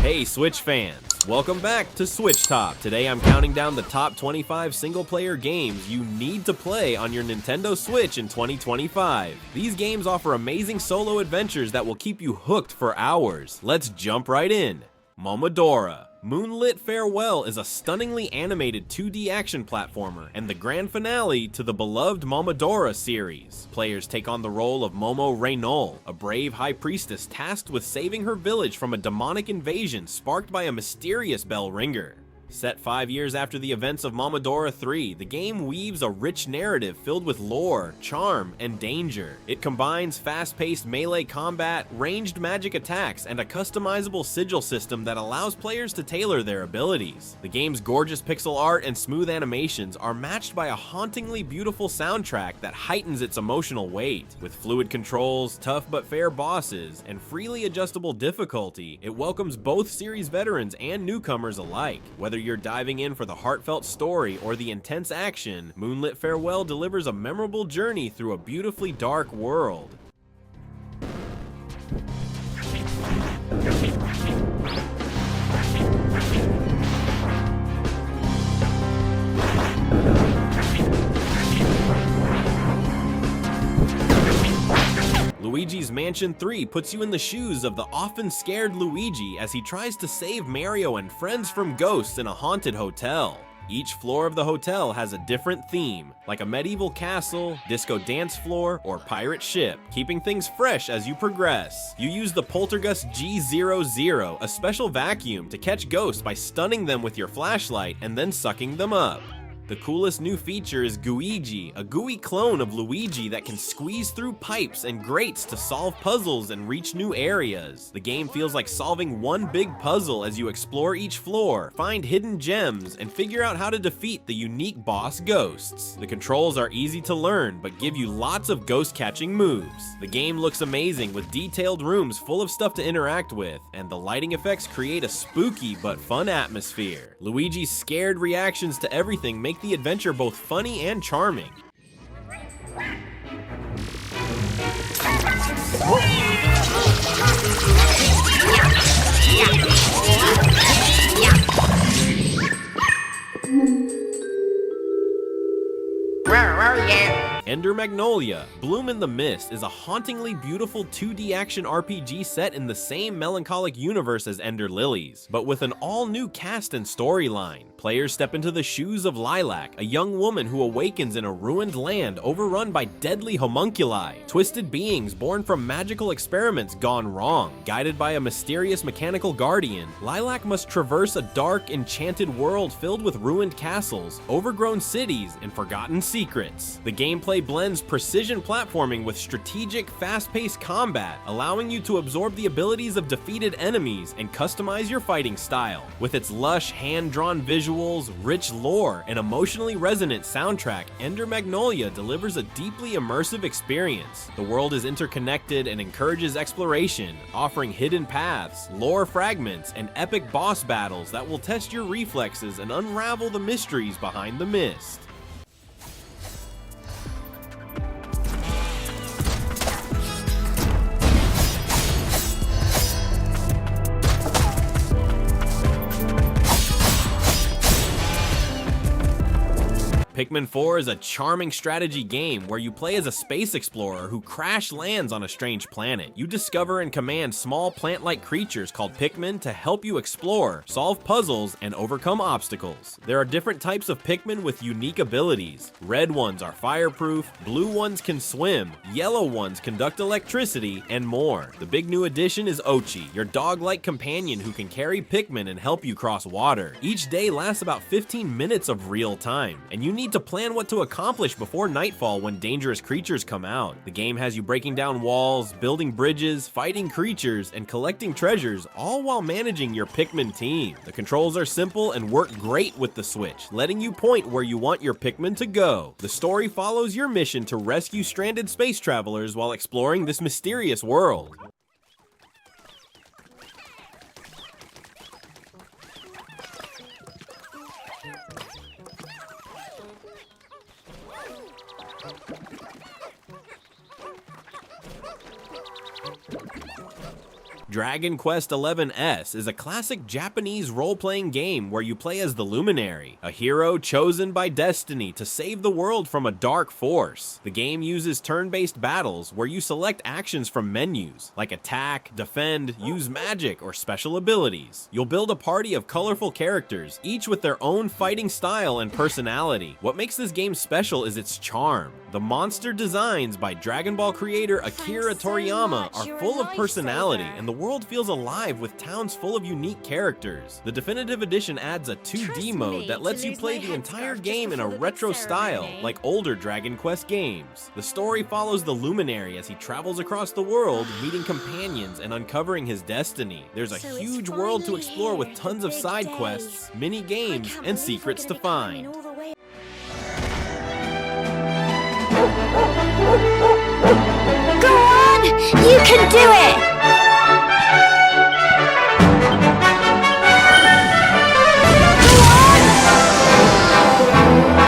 Hey Switch fans, welcome back to SwitchTop. Today I'm counting down the top 25 single-player games you need to play on your Nintendo Switch in 2025. These games offer amazing solo adventures that will keep you hooked for hours. Let's jump right in. Momodora. Moonlit Farewell is a stunningly animated 2D action platformer and the grand finale to the beloved Momodora series. Players take on the role of Momo Reynol, a brave high priestess tasked with saving her village from a demonic invasion sparked by a mysterious bell ringer. Set 5 years after the events of Momodora 3, the game weaves a rich narrative filled with lore, charm, and danger. It combines fast-paced melee combat, ranged magic attacks, and a customizable sigil system that allows players to tailor their abilities. The game's gorgeous pixel art and smooth animations are matched by a hauntingly beautiful soundtrack that heightens its emotional weight. With fluid controls, tough but fair bosses, and freely adjustable difficulty, it welcomes both series veterans and newcomers alike. Whether you're diving in for the heartfelt story or the intense action, Moonlit Farewell delivers a memorable journey through a beautifully dark world. Luigi's Mansion 3 puts you in the shoes of the often scared Luigi as he tries to save Mario and friends from ghosts in a haunted hotel. Each floor of the hotel has a different theme, like a medieval castle, disco dance floor, or pirate ship, keeping things fresh as you progress. You use the Poltergust G00, a special vacuum, to catch ghosts by stunning them with your flashlight and then sucking them up. The coolest new feature is Guigi, a gooey clone of Luigi that can squeeze through pipes and grates to solve puzzles and reach new areas. The game feels like solving one big puzzle as you explore each floor, find hidden gems, and figure out how to defeat the unique boss ghosts. The controls are easy to learn, but give you lots of ghost-catching moves. The game looks amazing with detailed rooms full of stuff to interact with, and the lighting effects create a spooky but fun atmosphere. Luigi's scared reactions to everything make the adventure both funny and charming. Ender Magnolia. Bloom in the Mist is a hauntingly beautiful 2D action RPG set in the same melancholic universe as Ender Lilies, but with an all-new cast and storyline. Players step into the shoes of Lilac, a young woman who awakens in a ruined land overrun by deadly homunculi, twisted beings born from magical experiments gone wrong. Guided by a mysterious mechanical guardian, Lilac must traverse a dark, enchanted world filled with ruined castles, overgrown cities, and forgotten secrets. The gameplay blends precision platforming with strategic, fast-paced combat, allowing you to absorb the abilities of defeated enemies and customize your fighting style. With its lush, hand-drawn visuals, rich lore, and emotionally resonant soundtrack, Ender Magnolia delivers a deeply immersive experience. The world is interconnected and encourages exploration, offering hidden paths, lore fragments, and epic boss battles that will test your reflexes and unravel the mysteries behind the mist. Pikmin 4 is a charming strategy game where you play as a space explorer who crash lands on a strange planet. You discover and command small plant-like creatures called Pikmin to help you explore, solve puzzles, and overcome obstacles. There are different types of Pikmin with unique abilities. Red ones are fireproof, blue ones can swim, yellow ones conduct electricity, and more. The big new addition is Ochi, your dog-like companion who can carry Pikmin and help you cross water. Each day lasts about 15 minutes of real time, and you need to plan what to accomplish before nightfall when dangerous creatures come out. The game has you breaking down walls, building bridges, fighting creatures, and collecting treasures, all while managing your Pikmin team. The controls are simple and work great with the Switch, letting you point where you want your Pikmin to go. The story follows your mission to rescue stranded space travelers while exploring this mysterious world. Dragon Quest XI-S is a classic Japanese role-playing game where you play as the Luminary, a hero chosen by destiny to save the world from a dark force. The game uses turn-based battles where you select actions from menus, like attack, defend, use magic, or special abilities. You'll build a party of colorful characters, each with their own fighting style and personality. What makes this game special is its charm. The monster designs by Dragon Ball creator Akira Toriyama are full of personality, and the world feels alive with towns full of unique characters. The Definitive Edition adds a 2D mode that lets you play the entire game in a retro style, like older Dragon Quest games. The story follows the Luminary as he travels across the world, meeting companions and uncovering his destiny. There's a huge world to explore with tons of side quests, mini games, and secrets to find. Go on! You can do it!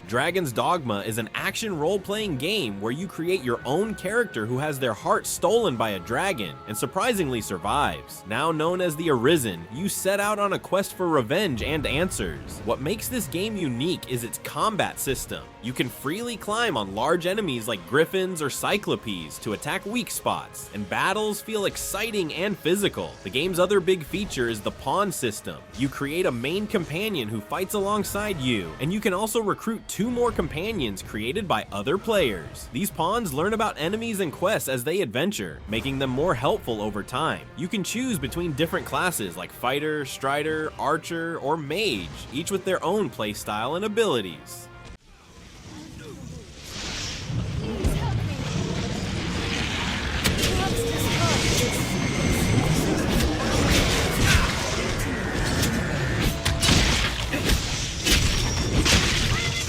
Dragon's Dogma is an action role-playing game where you create your own character who has their heart stolen by a dragon and surprisingly survives. Now known as the Arisen, you set out on a quest for revenge and answers. What makes this game unique is its combat system. You can freely climb on large enemies like griffins or cyclopes to attack weak spots, and battles feel exciting and physical. The game's other big feature is the pawn system. You create a main companion who fights alongside you, and you can also recruit 2 more companions created by other players. These pawns learn about enemies and quests as they adventure, making them more helpful over time. You can choose between different classes like fighter, strider, archer, or mage, each with their own playstyle and abilities.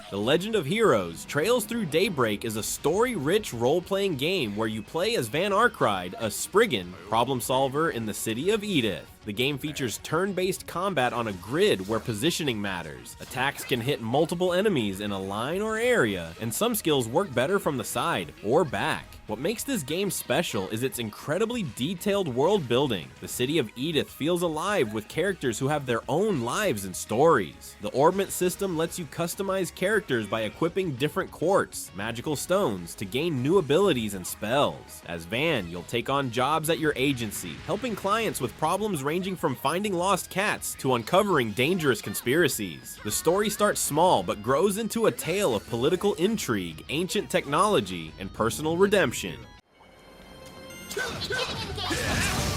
The Legend of Heroes Trails Through Daybreak is a story-rich role-playing game where you play as Van Arkride, a Spriggan problem solver in the city of Edith. The game features turn-based combat on a grid where positioning matters. Attacks can hit multiple enemies in a line or area, and some skills work better from the side or back. What makes this game special is its incredibly detailed world building. The city of Edith feels alive with characters who have their own lives and stories. The orbment system lets you customize characters by equipping different quartz, magical stones, to gain new abilities and spells. As Van, you'll take on jobs at your agency, helping clients with problems ranging from finding lost cats to uncovering dangerous conspiracies. The story starts small but grows into a tale of political intrigue, ancient technology, and personal redemption.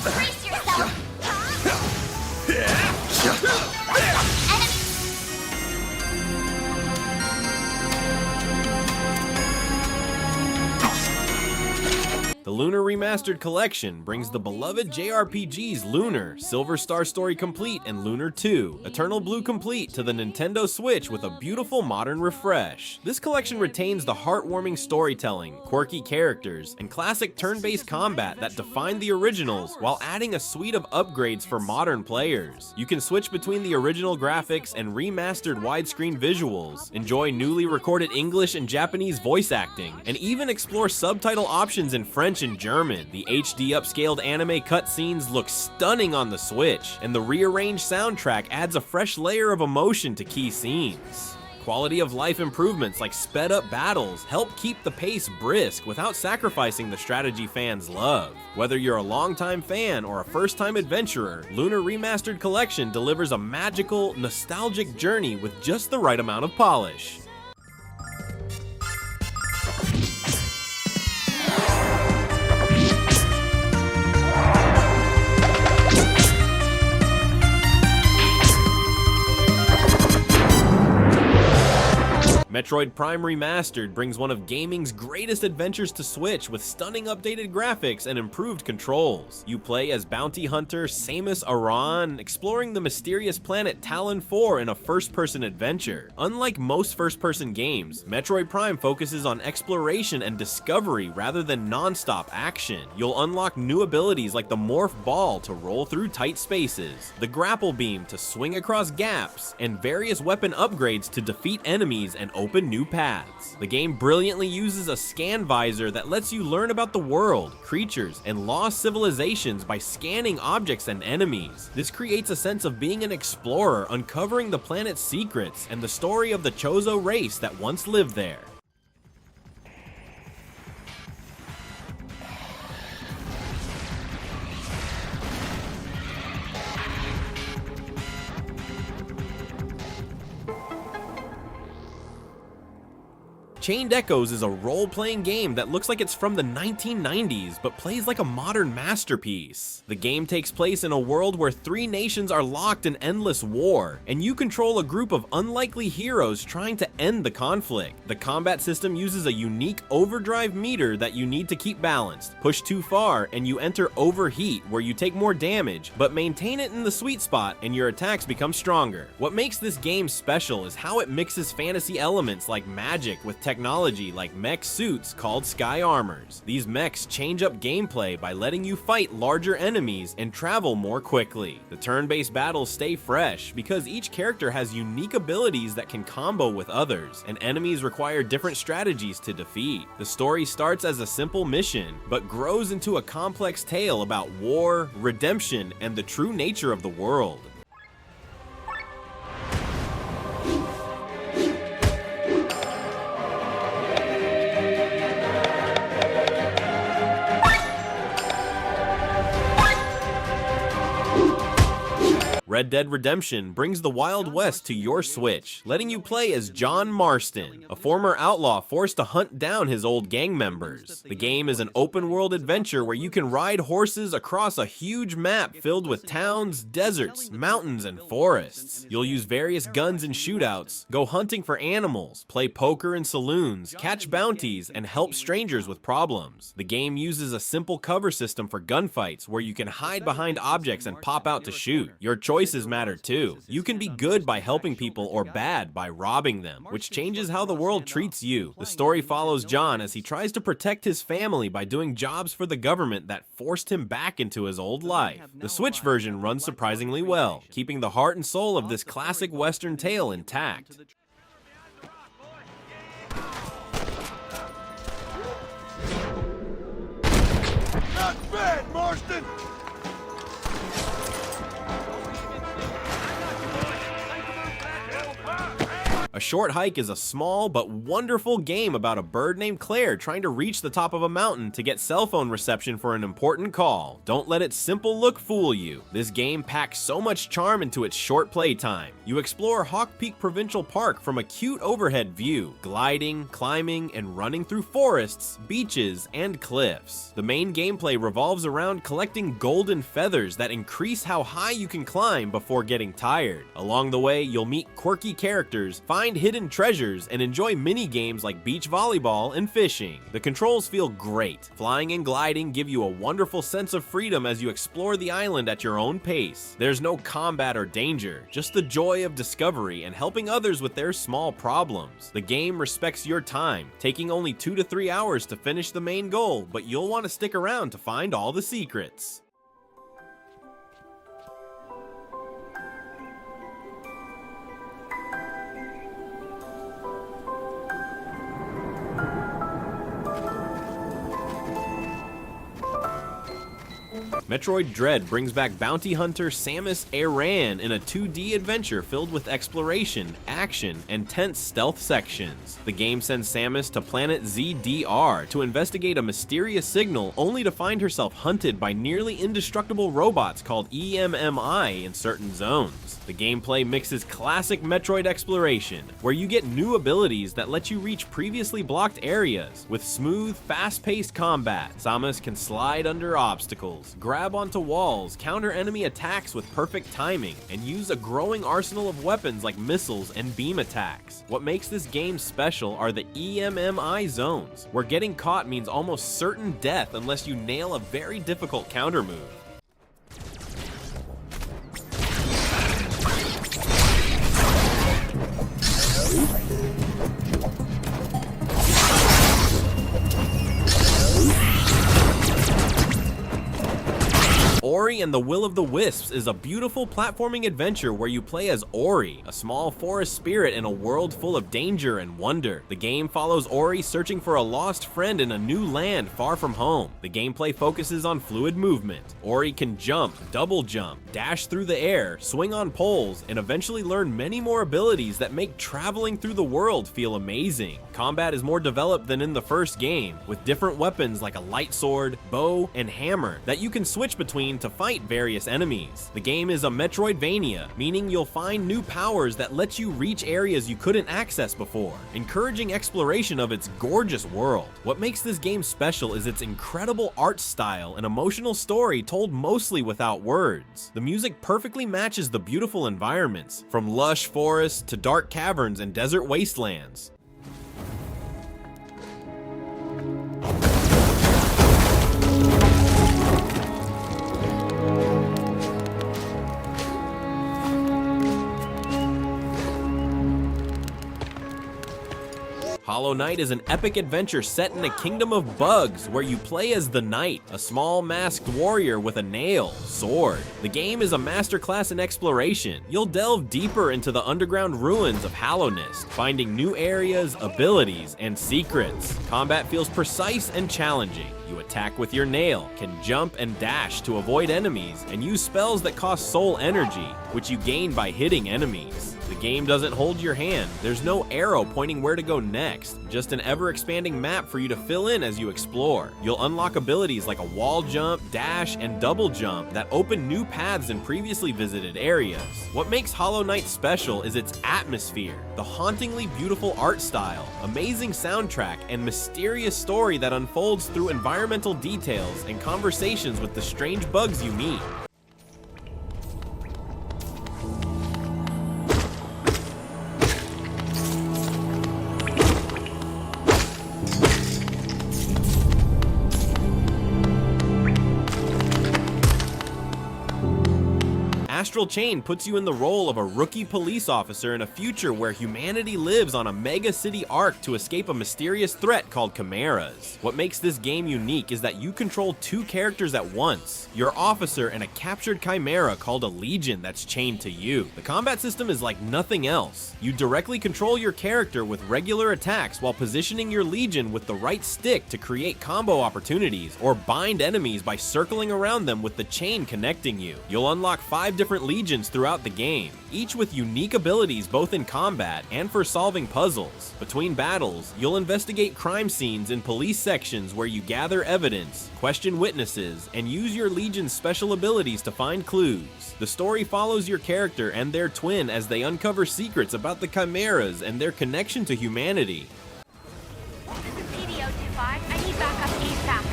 Brace yourself! The Lunar Remastered Collection brings the beloved JRPGs Lunar, Silver Star Story Complete, and Lunar 2, Eternal Blue Complete to the Nintendo Switch with a beautiful modern refresh. This collection retains the heartwarming storytelling, quirky characters, and classic turn-based combat that defined the originals while adding a suite of upgrades for modern players. You can switch between the original graphics and remastered widescreen visuals, enjoy newly recorded English and Japanese voice acting, and even explore subtitle options in French and German. The HD upscaled anime cutscenes look stunning on the Switch, and the rearranged soundtrack adds a fresh layer of emotion to key scenes. Quality of life improvements like sped up battles help keep the pace brisk without sacrificing the strategy fans love. Whether you're a longtime fan or a first-time adventurer, Lunar Remastered Collection delivers a magical, nostalgic journey with just the right amount of polish. Metroid Prime Remastered brings one of gaming's greatest adventures to Switch with stunning updated graphics and improved controls. You play as bounty hunter Samus Aran, exploring the mysterious planet Talon 4 in a first-person adventure. Unlike most first-person games, Metroid Prime focuses on exploration and discovery rather than non-stop action. You'll unlock new abilities like the Morph Ball to roll through tight spaces, the Grapple Beam to swing across gaps, and various weapon upgrades to defeat enemies and open open new paths. The game brilliantly uses a scan visor that lets you learn about the world, creatures, and lost civilizations by scanning objects and enemies. This creates a sense of being an explorer, uncovering the planet's secrets and the story of the Chozo race that once lived there. Chained Echoes is a role-playing game that looks like it's from the 1990s, but plays like a modern masterpiece. The game takes place in a world where 3 nations are locked in endless war, and you control a group of unlikely heroes trying to end the conflict. The combat system uses a unique overdrive meter that you need to keep balanced. Push too far, and you enter overheat, where you take more damage, but maintain it in the sweet spot, and your attacks become stronger. What makes this game special is how it mixes fantasy elements like magic with technology like mech suits called Sky Armors. These mechs change up gameplay by letting you fight larger enemies and travel more quickly. The turn-based battles stay fresh because each character has unique abilities that can combo with others, and enemies require different strategies to defeat. The story starts as a simple mission, but grows into a complex tale about war, redemption, and the true nature of the world. Red Dead Redemption brings the Wild West to your Switch, letting you play as John Marston, a former outlaw forced to hunt down his old gang members. The game is an open-world adventure where you can ride horses across a huge map filled with towns, deserts, mountains, and forests. You'll use various guns in shootouts, go hunting for animals, play poker in saloons, catch bounties, and help strangers with problems. The game uses a simple cover system for gunfights where you can hide behind objects and pop out to shoot. Your choices matter too. You can be good by helping people or bad by robbing them, which changes how the world treats you. The story follows John as he tries to protect his family by doing jobs for the government that forced him back into his old life. The Switch version runs surprisingly well, keeping the heart and soul of this classic Western tale intact. Not bad, Marston! A Short Hike is a small but wonderful game about a bird named Claire trying to reach the top of a mountain to get cell phone reception for an important call. Don't let its simple look fool you. This game packs so much charm into its short playtime. You explore Hawk Peak Provincial Park from a cute overhead view, gliding, climbing, and running through forests, beaches, and cliffs. The main gameplay revolves around collecting golden feathers that increase how high you can climb before getting tired. Along the way, you'll meet quirky characters, find hidden treasures, and enjoy mini games like beach volleyball and fishing. The controls feel great. Flying and gliding give you a wonderful sense of freedom as you explore the island at your own pace. There's no combat or danger, just the joy of discovery and helping others with their small problems. The game respects your time, taking only 2 to 3 hours to finish the main goal, but you'll want to stick around to find all the secrets. Metroid Dread brings back bounty hunter Samus Aran in a 2D adventure filled with exploration, action, and tense stealth sections. The game sends Samus to planet ZDR to investigate a mysterious signal, only to find herself hunted by nearly indestructible robots called EMMI in certain zones. The gameplay mixes classic Metroid exploration, where you get new abilities that let you reach previously blocked areas. With smooth, fast-paced combat, Samus can slide under obstacles, grab onto walls, counter enemy attacks with perfect timing, and use a growing arsenal of weapons like missiles and beam attacks. What makes this game special are the EMMI zones, where getting caught means almost certain death unless you nail a very difficult counter move. Ori and the Will of the Wisps is a beautiful platforming adventure where you play as Ori, a small forest spirit in a world full of danger and wonder. The game follows Ori searching for a lost friend in a new land far from home. The gameplay focuses on fluid movement. Ori can jump, double jump, dash through the air, swing on poles, and eventually learn many more abilities that make traveling through the world feel amazing. Combat is more developed than in the first game, with different weapons like a light sword, bow, and hammer that you can switch between to fight various enemies. The game is a Metroidvania, meaning you'll find new powers that let you reach areas you couldn't access before, encouraging exploration of its gorgeous world. What makes this game special is its incredible art style and emotional story told mostly without words. The music perfectly matches the beautiful environments, from lush forests to dark caverns and desert wastelands. Hollow Knight is an epic adventure set in a kingdom of bugs where you play as the Knight, a small masked warrior with a nail sword. The game is a masterclass in exploration. You'll delve deeper into the underground ruins of Hallownest, finding new areas, abilities, and secrets. Combat feels precise and challenging. You attack with your nail, can jump and dash to avoid enemies, and use spells that cost soul energy, which you gain by hitting enemies. The game doesn't hold your hand. There's no arrow pointing where to go next, just an ever-expanding map for you to fill in as you explore. You'll unlock abilities like a wall jump, dash, and double jump that open new paths in previously visited areas. What makes Hollow Knight special is its atmosphere, the hauntingly beautiful art style, amazing soundtrack, and mysterious story that unfolds through environmental details and conversations with the strange bugs you meet. Astral Chain puts you in the role of a rookie police officer in a future where humanity lives on a mega city arc to escape a mysterious threat called chimeras. What makes this game unique is that you control two characters at once, your officer and a captured chimera called a legion that's chained to you. The combat system is like nothing else. You directly control your character with regular attacks while positioning your legion with the right stick to create combo opportunities or bind enemies by circling around them with the chain connecting you. You'll unlock 5 different legions throughout the game, each with unique abilities both in combat and for solving puzzles. Between battles, you'll investigate crime scenes in police sections where you gather evidence, question witnesses, and use your legion's special abilities to find clues. The story follows your character and their twin as they uncover secrets about the chimeras and their connection to humanity. This is PD-025. I need backup ASAP.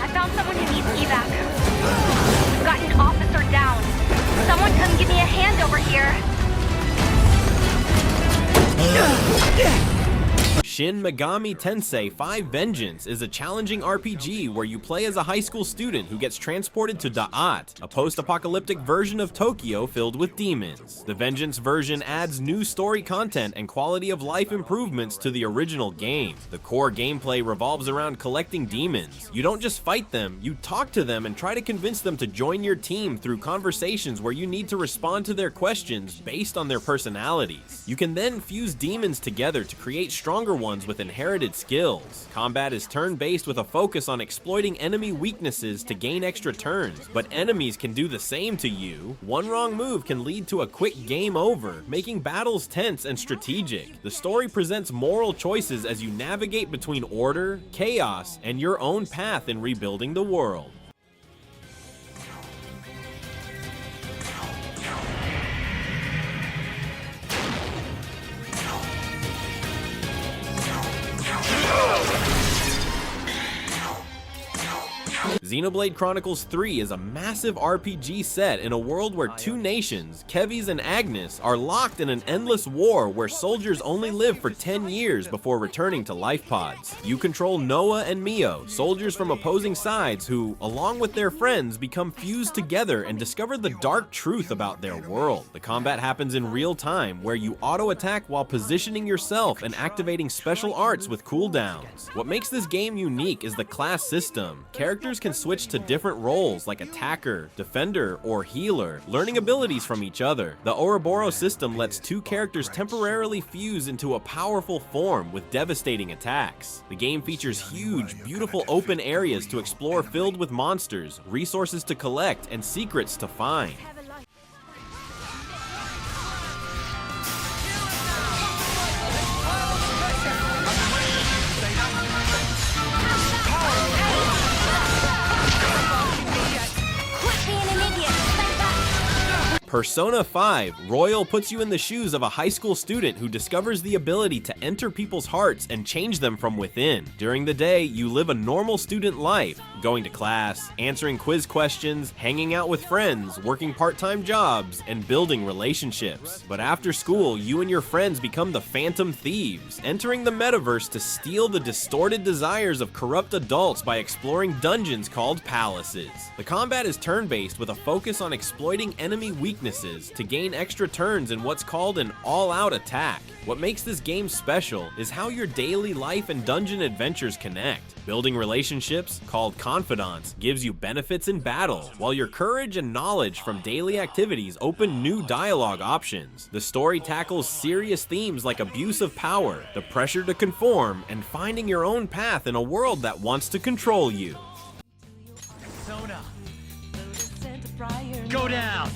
I found someone who needs evac. We've got an officer down. Someone come give me a hand over here. Shin Megami Tensei 5 Vengeance is a challenging RPG where you play as a high school student who gets transported to Da'at, a post-apocalyptic version of Tokyo filled with demons. The Vengeance version adds new story content and quality of life improvements to the original game. The core gameplay revolves around collecting demons. You don't just fight them, you talk to them and try to convince them to join your team through conversations where you need to respond to their questions based on their personalities. You can then fuse demons together to create stronger ones with inherited skills. Combat is turn-based with a focus on exploiting enemy weaknesses to gain extra turns, but enemies can do the same to you. One wrong move can lead to a quick game over, making battles tense and strategic. The story presents moral choices as you navigate between order, chaos, and your own path in rebuilding the world. Xenoblade Chronicles 3 is a massive RPG set in a world where two nations, Keves and Agnes, are locked in an endless war where soldiers only live for 10 years before returning to life pods. You control Noah and Mio, soldiers from opposing sides who, along with their friends, become fused together and discover the dark truth about their world. The combat happens in real time, where you auto-attack while positioning yourself and activating special arts with cooldowns. What makes this game unique is the class system. Characters can switch to different roles like attacker, defender, or healer, learning abilities from each other. The Ouroboros system lets two characters temporarily fuse into a powerful form with devastating attacks. The game features huge, beautiful open areas to explore filled with monsters, resources to collect, and secrets to find. Persona 5 Royal puts you in the shoes of a high school student who discovers the ability to enter people's hearts and change them from within. During the day, you live a normal student life, going to class, answering quiz questions, hanging out with friends, working part-time jobs, and building relationships. But after school, you and your friends become the Phantom Thieves, entering the metaverse to steal the distorted desires of corrupt adults by exploring dungeons called palaces. The combat is turn-based with a focus on exploiting enemy weaknesses to gain extra turns in what's called an all-out attack. What makes this game special is how your daily life and dungeon adventures connect. Building relationships, called confidants, gives you benefits in battle, while your courage and knowledge from daily activities open new dialogue options. The story tackles serious themes like abuse of power, the pressure to conform, and finding your own path in a world that wants to control you. Go down!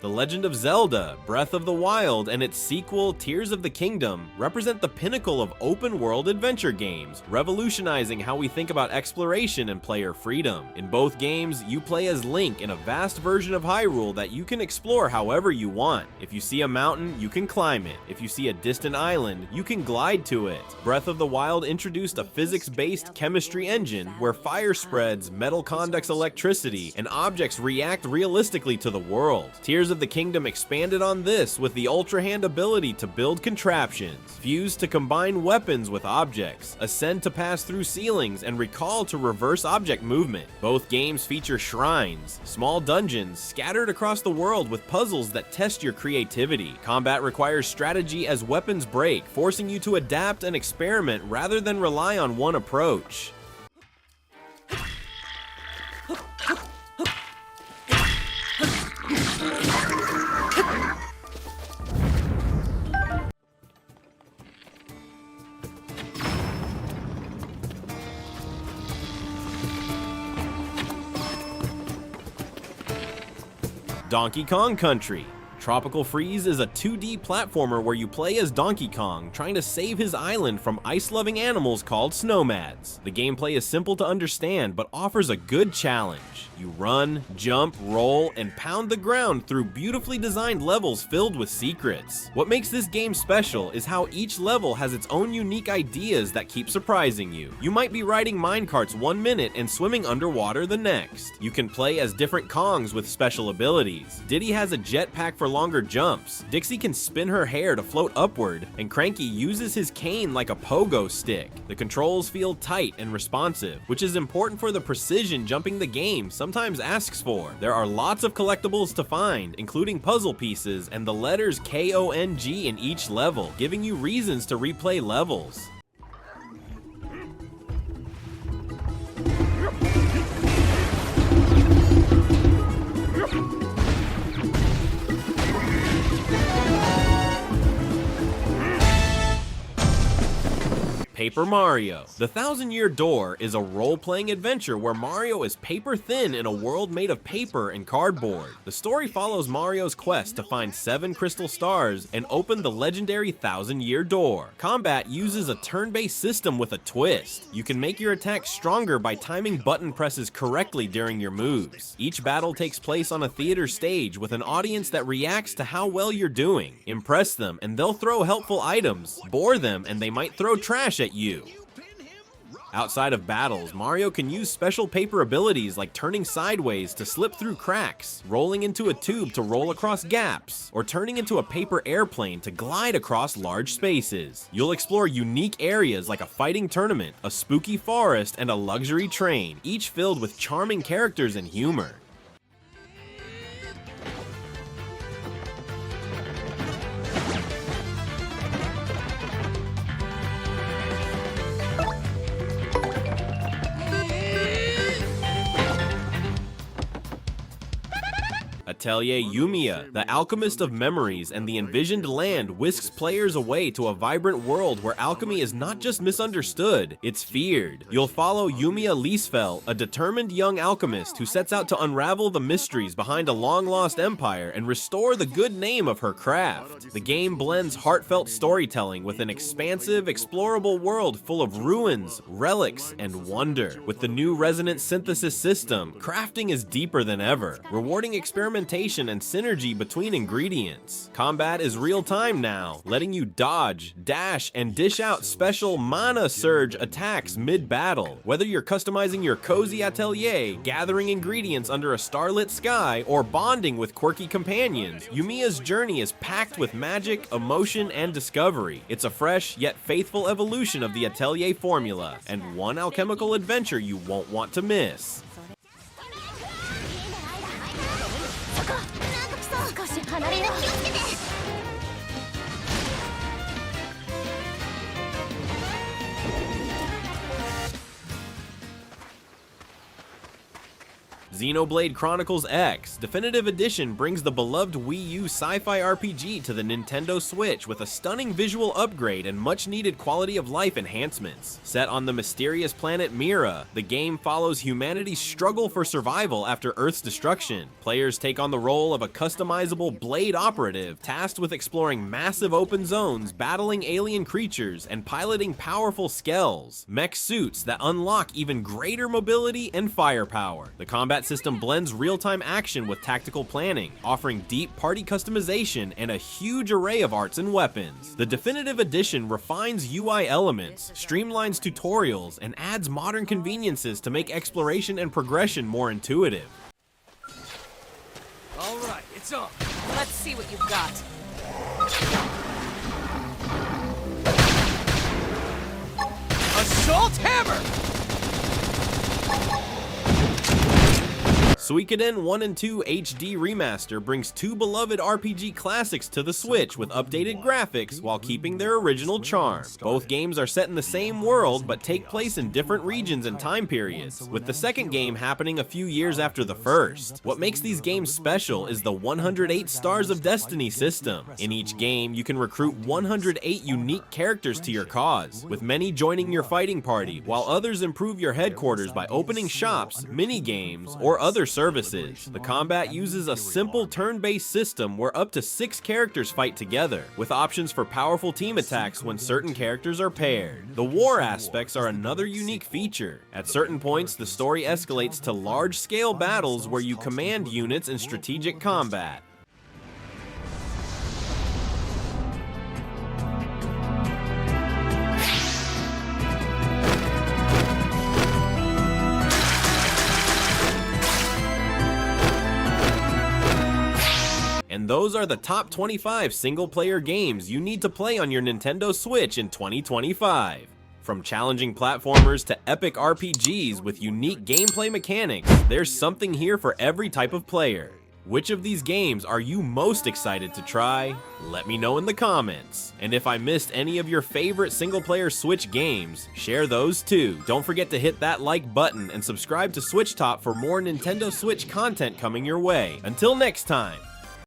The Legend of Zelda, Breath of the Wild, and its sequel, Tears of the Kingdom, represent the pinnacle of open-world adventure games, revolutionizing how we think about exploration and player freedom. In both games, you play as Link in a vast version of Hyrule that you can explore however you want. If you see a mountain, you can climb it. If you see a distant island, you can glide to it. Breath of the Wild introduced a physics-based chemistry engine where fire spreads, metal conducts electricity, and objects react realistically to the world. Tears of the Kingdom expanded on this with the Ultra Hand ability to build contraptions, fuse to combine weapons with objects, ascend to pass through ceilings, and recall to reverse object movement. Both games feature shrines, small dungeons scattered across the world with puzzles that test your creativity. Combat requires strategy as weapons break, forcing you to adapt and experiment rather than rely on one approach. Donkey Kong Country. Tropical Freeze is a 2D platformer where you play as Donkey Kong, trying to save his island from ice-loving animals called snowmads. The gameplay is simple to understand, but offers a good challenge. You run, jump, roll, and pound the ground through beautifully designed levels filled with secrets. What makes this game special is how each level has its own unique ideas that keep surprising you. You might be riding minecarts 1 minute and swimming underwater the next. You can play as different Kongs with special abilities. Diddy has a jetpack for longer jumps, Dixie can spin her hair to float upward, and Cranky uses his cane like a pogo stick. The controls feel tight and responsive, which is important for the precision jumping the game sometimes asks for. There are lots of collectibles to find, including puzzle pieces and the letters KONG in each level, giving you reasons to replay levels. Paper Mario. The Thousand-Year Door is a role-playing adventure where Mario is paper thin in a world made of paper and cardboard. The story follows Mario's quest to find 7 crystal stars and open the legendary Thousand-Year Door. Combat uses a turn-based system with a twist. You can make your attacks stronger by timing button presses correctly during your moves. Each battle takes place on a theater stage with an audience that reacts to how well you're doing. Impress them and they'll throw helpful items. Bore them and they might throw trash at you. Outside of battles, Mario can use special paper abilities like turning sideways to slip through cracks, rolling into a tube to roll across gaps, or turning into a paper airplane to glide across large spaces. You'll explore unique areas like a fighting tournament, a spooky forest, and a luxury train, each filled with charming characters and humor. Atelier Yumia, the Alchemist of memories and the Envisioned land whisks players away to a vibrant world where alchemy is not just misunderstood, it's feared. You'll follow Yumia Liesfeld, a determined young alchemist who sets out to unravel the mysteries behind a long-lost empire and restore the good name of her craft. The game blends heartfelt storytelling with an expansive, explorable world full of ruins, relics, and wonder. With the new resonant synthesis system, crafting is deeper than ever, rewarding experimentation and synergy between ingredients. Combat is real-time now, letting you dodge, dash, and dish out special mana surge attacks mid-battle. Whether you're customizing your cozy atelier, gathering ingredients under a starlit sky, or bonding with quirky companions, Yumia's journey is packed with magic, emotion, and discovery. It's a fresh yet faithful evolution of the Atelier formula, and one alchemical adventure you won't want to miss. Xenoblade Chronicles X Definitive Edition brings the beloved Wii U sci-fi RPG to the Nintendo Switch with a stunning visual upgrade and much-needed quality-of-life enhancements. Set on the mysterious planet Mira, the game follows humanity's struggle for survival after Earth's destruction. Players take on the role of a customizable blade operative tasked with exploring massive open zones, battling alien creatures, and piloting powerful skells, mech suits that unlock even greater mobility and firepower. The combat system blends real-time action with tactical planning, offering deep party customization and a huge array of arts and weapons. The Definitive Edition refines UI elements, streamlines tutorials, and adds modern conveniences to make exploration and progression more intuitive. All right, it's on. Let's see what you've got. Assault hammer! Suikoden 1 and 2 HD Remaster brings two beloved RPG classics to the Switch with updated graphics while keeping their original charm. Both games are set in the same world but take place in different regions and time periods, with the second game happening a few years after the first. What makes these games special is the 108 Stars of Destiny system. In each game, you can recruit 108 unique characters to your cause, with many joining your fighting party, while others improve your headquarters by opening shops, mini-games, or other services. The combat uses a simple turn-based system where up to 6 characters fight together, with options for powerful team attacks when certain characters are paired. The war aspects are another unique feature. At certain points, the story escalates to large-scale battles where you command units in strategic combat. And those are the top 25 single-player games you need to play on your Nintendo Switch in 2025. From challenging platformers to epic RPGs with unique gameplay mechanics, there's something here for every type of player. Which of these games are you most excited to try? Let me know in the comments. And if I missed any of your favorite single-player Switch games, share those too. Don't forget to hit that like button and subscribe to SwitchTop for more Nintendo Switch content coming your way. Until next time!